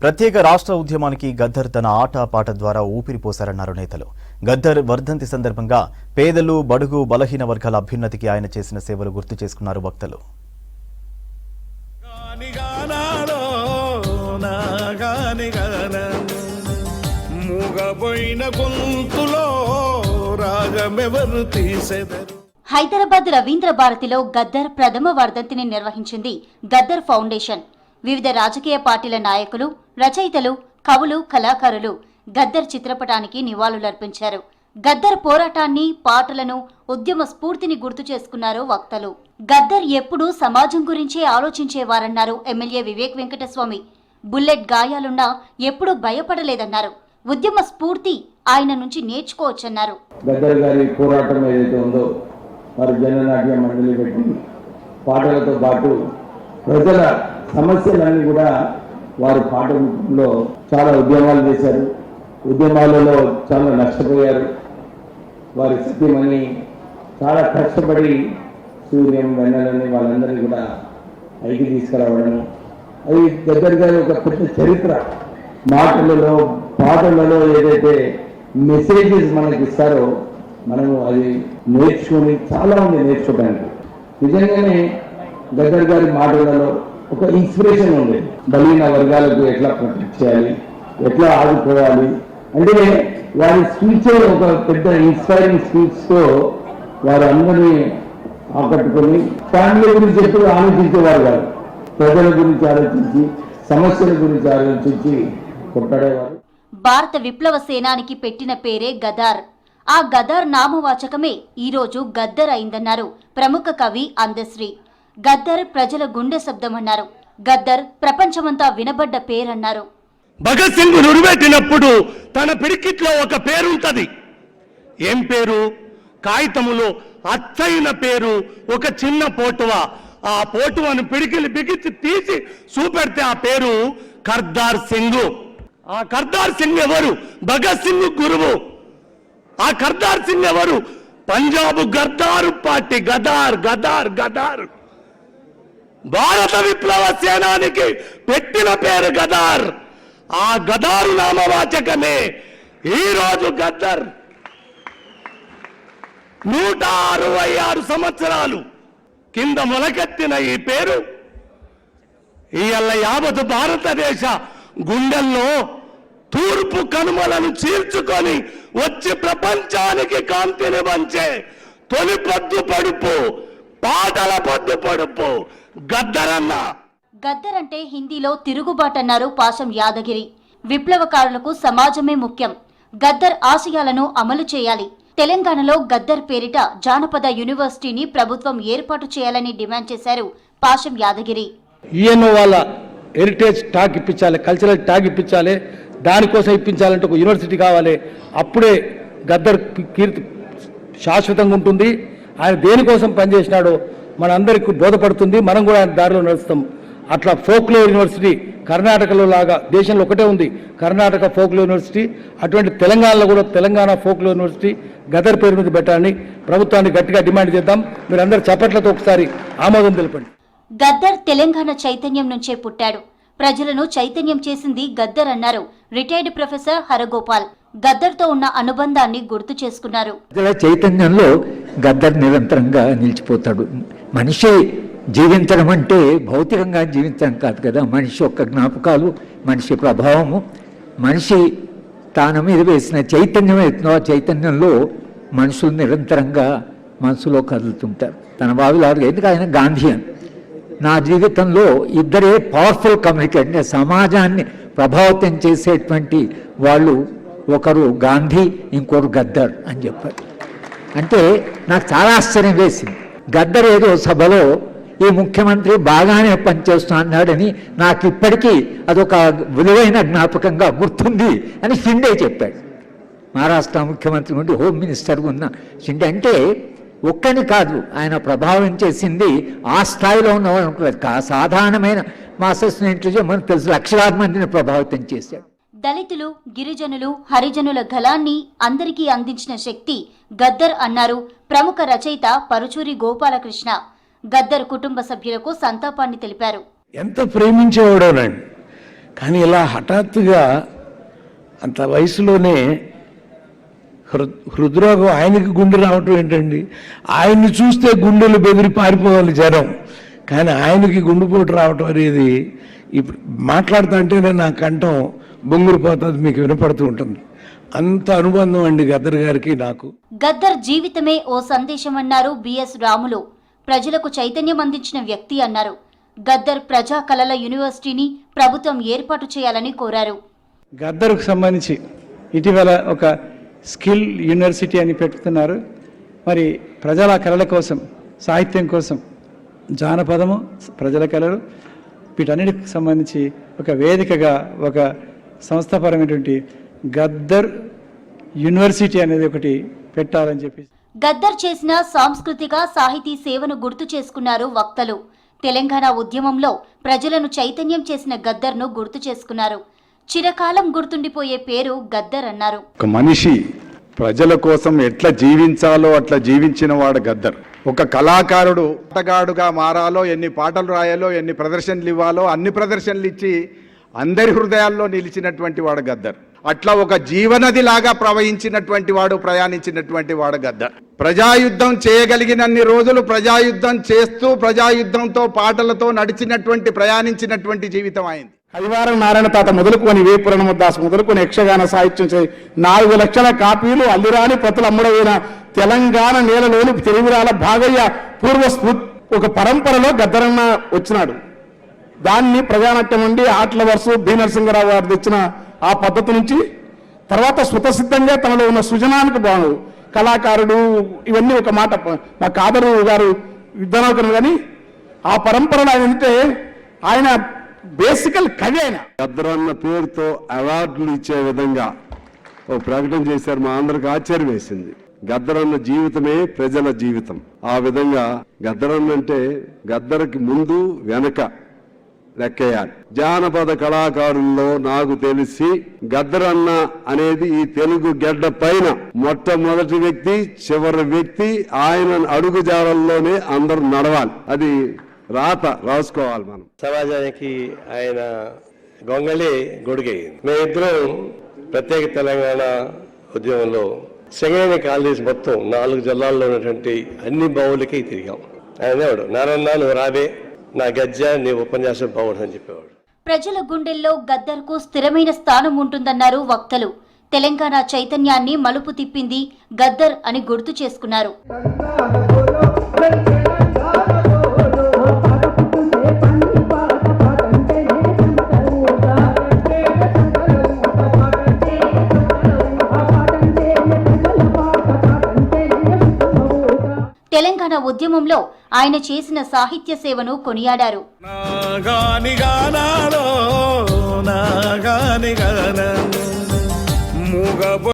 ప్రత్యేక రాష్ట్ర ఉద్యమానికి గద్దర్ తన ఆట పాట ద్వారా ఊపిరిపోశారన్నారు నేతలు. గద్దర్ వర్ధంతి సందర్భంగా పేదలు, బడుగు, బలహీన వర్గాల అభ్యున్నతికి ఆయన చేసిన సేవలు గుర్తు చేసుకున్నారు వక్తలు. హైదరాబాద్ రవీంద్ర భారతిలో గద్దర్ ప్రథమ వర్ధంతిని నిర్వహించింది గద్దర్ ఫౌండేషన్. వివిధ రాజకీయ పార్టీల నాయకులు, రచయితలు, కవులు, కళాకారులు గద్దర్ చిత్రపటానికి నివాళులర్పించారు. గద్దర్ పోరాటాన్ని, పాటలను, ఉద్యమ స్ఫూర్తిని గుర్తు చేసుకున్నారు వక్తలు. గద్దర్ ఎప్పుడూ సమాజం గురించే ఆలోచించేవారన్నారు ఎమ్మెల్యే వివేక్ వెంకటస్వామి. బుల్లెట్ గాయాలున్నా ఎప్పుడూ భయపడలేదన్నారు. ఉద్యమ స్ఫూర్తి ఆయన నుంచి నేర్చుకోవచ్చన్నారు. గద్దర్ గారి పోరాటం ఏదైతే ఉందో వారు జననాట్య మండలి పెట్టి పాటలతో పాటు ప్రజల సమస్యలన్నీ కూడా వారు పాటలో చాలా ఉద్యమాలు చేశారు. ఉద్యమాలలో చాలా నష్టపోయారు. వారి స్థితిమని చాలా కష్టపడి సూర్యం, వెన్నెలని వాళ్ళందరినీ కూడా పైకి తీసుకురావడము, అది గద్దర్ గారి ఒక పెద్ద చరిత్ర. మాటలలో, పాటలలో ఏదైతే మెసేజెస్ మనకి ఇస్తారో మనము అది నేర్చుకుని చాలా ఉంది నేర్చుకోవడానికి. నిజంగానే గద్దర్ గారి మాటలలో ఒక ఇన్స్పిరేషన్ ఉంది. బలహీన వర్గాలకు ఎట్లా ప్రొటెక్ట్ చేయాలి, ఎట్లా ఆదుకోవాలి అంటే వారి స్పీచ్ ఒక పెద్ద ఇన్స్పైరింగ్ స్పీచ్తో వారు అందరినీ ఆకట్టుకొని ఫ్యామిలీ గురించి ఎప్పుడు ఆలోచించేవారు కాదు. ప్రజల గురించి ఆలోచించి, సమస్యల గురించి ఆలోచించి కొట్టాడేవారు. భారత విప్లవ సేనానికి పెట్టిన పేరే గదార్. ఆ గదార్ నామవాచకమే ఈరోజు గద్దర్ అయిందన్నారు ప్రముఖ కవి అందశ్రీ. గద్దర్ ప్రజల గుండె శబ్దమన్నారు. గద్దర్ ప్రపంచమంతా వినబడ్డ పేరన్నారు. భగత్ సింగ్ నుడిపెట్టినప్పుడు తన పిడికిట్లో ఒక పేరుంటది. ఏం పేరు? కాగితములో అచ్చైన పేరు ఒక చిన్న పోటువ. ఆ పోటువను పిడికిలి బిగిచి తీసి చూపెడితే ఆ పేరు కర్దార్ సింగ్. ఆ కర్దార్ సింగ్ ఎవరు? భగత్ సింగ్ గురువు. ఆ కర్దార్ సింగ్ ఎవరు? పంజాబ్ గద్దారు పార్టీ. గదార్ గదార్ గదార్ భారత విప్లవ సేనానికి పెట్టిన పేరు గదార్. ఆ గదారు నామవాచకమే ఈరోజు గద్దర్. 166 సంవత్సరాలు కింద మొలకెత్తిన ఈ పేరు ఇవాళ యావత్ భారతదేశ గుండెల్లో తూర్పు కనుమలను చీల్చుకొని వచ్చి ప్రపంచానికి కాంతిని వంచే తొలి పొద్దు పడుపు, పాటల పొద్దు పడుపు గద్దరన్న. గద్దర్ అంటే హిందీలో తిరుగుబాటన్నారు పాశం యాదగిరి. విప్లవకారులకు సమాజమే ముఖ్యం. గద్దర్ ఆశయాలను అమలు చేయాలి. తెలంగాణలో గద్దర్ పేరిట జానపద యూనివర్సిటీని ప్రభుత్వం ఏర్పాటు చేయాలని డిమాండ్ చేశారు పాశం యాదగిరి. ఈఎన్ఓ వాళ్ళ హెరిటేజ్ టాక్ ఇప్పించాలి, కల్చరల్ టాక్ ఇప్పించాలి. దానికోసం ఇప్పించాలంటే ఒక యూనివర్సిటీ కావాలి. అప్పుడే గద్దర్ కీర్తి శాశ్వతంగా ఉంటుంది. ఆయన దేనికోసం పనిచేసినాడో మనందరికీ బోధపడుతుంది. మనం కూడా ఆయన దారిలో నడుస్తాం. అట్లా ఫోక్లోర్ యూనివర్సిటీ కర్ణాటకలో లాగా దేశంలో ఒకటే ఉంది, కర్ణాటక ఫోక్లోర్ యూనివర్సిటీ. అటువంటి తెలంగాణలో కూడా తెలంగాణ ఫోక్లోర్ యూనివర్సిటీ గద్దర్ పేరు మీద పెట్టాలని ప్రభుత్వాన్ని గట్టిగా డిమాండ్ చేద్దాం. మీరందరూ చప్పట్లతో ఒకసారి ఆమోదం తెలపండి. గద్దర్ తెలంగాణ చైతన్యం నుంచే పుట్టాడు. ప్రజలను చైతన్యం చేసింది గద్దర్ అన్నారు రిటైర్డ్ ప్రొఫెసర్ హరగోపాల్. గద్దర్తో ఉన్న అనుబంధాన్ని గుర్తు చేసుకున్నారు. చైతన్యంలో గద్దర్ నిరంతరంగా నిలిచిపోతాడు. మనిషి జీవించడం అంటే భౌతికంగా జీవించడం కాదు కదా. మనిషి యొక్క జ్ఞాపకాలు, మనిషి ప్రభావము, మనిషి తన మీద వేసిన చైతన్యం ఎత్తునో ఆ చైతన్యంలో మనుషులు నిరంతరంగా మనసులో కదులుతుంటారు. తన బావిలాగా ఎందుకు ఆయన గాంధీయన్. నా జీవితంలో ఇద్దరే పవర్ఫుల్ కమ్యూనికేటర్, సమాజాన్ని ప్రభావితం చేసేటువంటి వాళ్ళు, ఒకరు గాంధీ, ఇంకొకరు గద్దర్ అని చెప్పారు. అంటే నాకు చాలా ఆశ్చర్యం వేసింది. గద్దర్ ఏదో సభలో ఈ ముఖ్యమంత్రి బాగానే పనిచేస్తున్నా అన్నాడని నాకు ఇప్పటికీ అదొక విలువైన జ్ఞాపకంగా గుర్తుంది అని షిండే చెప్పాడు. మహారాష్ట్ర ముఖ్యమంత్రి నుండి హోమ్ మినిస్టర్ ఉన్న షిండే అంటే ఒక్కని కాదు, ఆయన ప్రభావం చేసింది ఆ స్థాయిలో ఉన్న సాధారణమైన మాసెస్ మనకు తెలుసు, లక్షలాది మందిని ప్రభావితం చేశాడు. దళితులు, గిరిజనులు, హరిజనుల గళాన్ని అందరికీ అందించిన శక్తి గద్దర్ అన్నారు ప్రముఖ రచయిత పరుచూరి గోపాలకృష్ణ. గద్దర్ కుటుంబ సభ్యులకు సంతాపాన్ని తెలిపారు. ఎంత ప్రేమించేవాడోనండి. కానీ ఇలా హఠాత్తుగా అంత వయసులోనే హృద్రోగం ఆయనకి గుండె రావటం ఏంటండి? ఆయన్ని చూస్తే గుండెలు బెదిరి పారిపోవాలి జనం, కానీ ఆయనకి గుండెపోటు రావటం అనేది ఇప్పుడు మాట్లాడుతూ అంటేనే నా కంఠం బొంగురుపోతుంది, మీకు వినపడుతూ ఉంటుంది. అంత అనుబంధం అండి గద్దర్ గారికి నాకు. గద్దర్ జీవితమే ఓ సందేశం అన్నారు బిఎస్ రాములు. ప్రజలకు చైతన్యం అందించిన వ్యక్తి అన్నారు. గద్దర్ ప్రజా కళల యూనివర్సిటీని ప్రభుత్వం ఏర్పాటు చేయాలని కోరారు. గద్దర్కు సంబంధించి ఇటీవల ఒక స్కిల్ యూనివర్సిటీ అని పెట్టుతున్నారు. మరి ప్రజల కళల కోసం, సాహిత్యం కోసం, జానపదము, ప్రజల కళలు, వీటన్నిటికి సంబంధించి ఒక వేదికగా ఒక సంస్థాపరమైనటువంటి గద్దర్ యూనివర్సిటీ అనేది ఒకటి పెట్టాలని చెప్పి గద్దర్ చేసిన సాంస్కృతిక సాహితీ సేవను గుర్తు చేసుకున్నారు వక్తలు. తెలంగాణ ఉద్యమంలో ప్రజలను చైతన్యం చేసిన గద్దర్ను గుర్తు చేసుకున్నారు. చిరకాలం గుర్తుండిపోయే పేరు గద్దర్ అన్నారు. ఒక మనిషి ప్రజల కోసం ఎట్లా జీవించాలో అట్లా జీవించిన వాడు గద్దర్. ఒక కళాకారుడు ఆటగాడుగా మారాలో, ఎన్ని పాటలు రాయాలో, ఎన్ని ప్రదర్శనలు ఇవ్వాలో అన్ని ప్రదర్శనలు ఇచ్చి అందరి హృదయాల్లో నిలిచినటువంటి వాడు గద్దర్. అట్లా ఒక జీవనది లాగా ప్రవహించినటువంటి వాడు, ప్రయాణించినటువంటి వాడు గద్దర్. ప్రజాయుద్ధం చేయగలిగినన్ని రోజులు ప్రజాయుద్ధం చేస్తూ ప్రజాయుద్ధంతో పాటలతో నడిచినటువంటి, ప్రయాణించినటువంటి జీవితం అయింది. హరివారం నారాయణ తాత మొదలుకొని వేపురణమదాస్ మొదలుకొని యక్షగాన సాహిత్యం 4 లక్షల కాపీలు అల్లిరాని ప్రతులు అమ్ముడైన తెలంగాణ నేలలోని తెలుగురాల భాగయ్య ఒక పరంపరలో గద్దరన్న వచ్చినాడు. దాన్ని ప్రజానాట్యం నుండి ఆట్ల వరుస బి నరసింహరావు గారు తెచ్చిన ఆ పద్ధతి నుంచి తర్వాత స్వతసిద్ధంగా తనలో ఉన్న సృజనానికి బాగు కళాకారుడు ఇవన్నీ ఒక మాట మా కాదరు గారు యుద్ధనౌకను, కానీ ఆ పరంపరలో ఆయన బేసికల్ కవి. ఆయన గద్దర్ అన్న పేరుతో అవార్డులు ఇచ్చే విధంగా ఓ ప్రకటన చేశారు. మా అందరికి ఆశ్చర్యం వేసింది. గద్దర్ అన్న జీవితమే ప్రజల జీవితం. ఆ విధంగా గద్దర్ అన్న అంటే గద్దర్కి ముందు వెనక లెక్కేయాలి. జానపద కళాకారుల్లో నాకు తెలిసి గద్దర్ అన్న అనేది ఈ తెలుగు గడ్డ పైన మొట్టమొదటి వ్యక్తి, చివరి వ్యక్తి. ఆయన అడుగుజాడల్లోనే అందరూ నడవాలి. అది రాసుకోవాలి మనం. సమాజానికి ఆయన గొంగళి గొడుగైంది. మేమిద్దరం ప్రత్యేక తెలంగాణ ఉద్యమంలో సింగరేణి కాలనీస్ మొత్తం 4 జిల్లాల్లో ఉన్నటువంటి అన్ని బావులకి తిరిగాం. ఆయన అనేవాడు, నారాయణ నువ్వు రావే, నా గజ్జ నీ ఉపన్యాసం బావుడు అని చెప్పేవాడు. ప్రజల గుండెల్లో గద్దర్కు స్థిరమైన స్థానం ఉంటుందన్నారు వక్తలు. తెలంగాణ చైతన్యాన్ని మలుపు తిప్పింది గద్దర్ అని గుర్తు చేసుకున్నారు. తెలంగాణ ఉద్యమంలో ఆయన చేసిన సాహిత్య సేవను కొనియాడారు.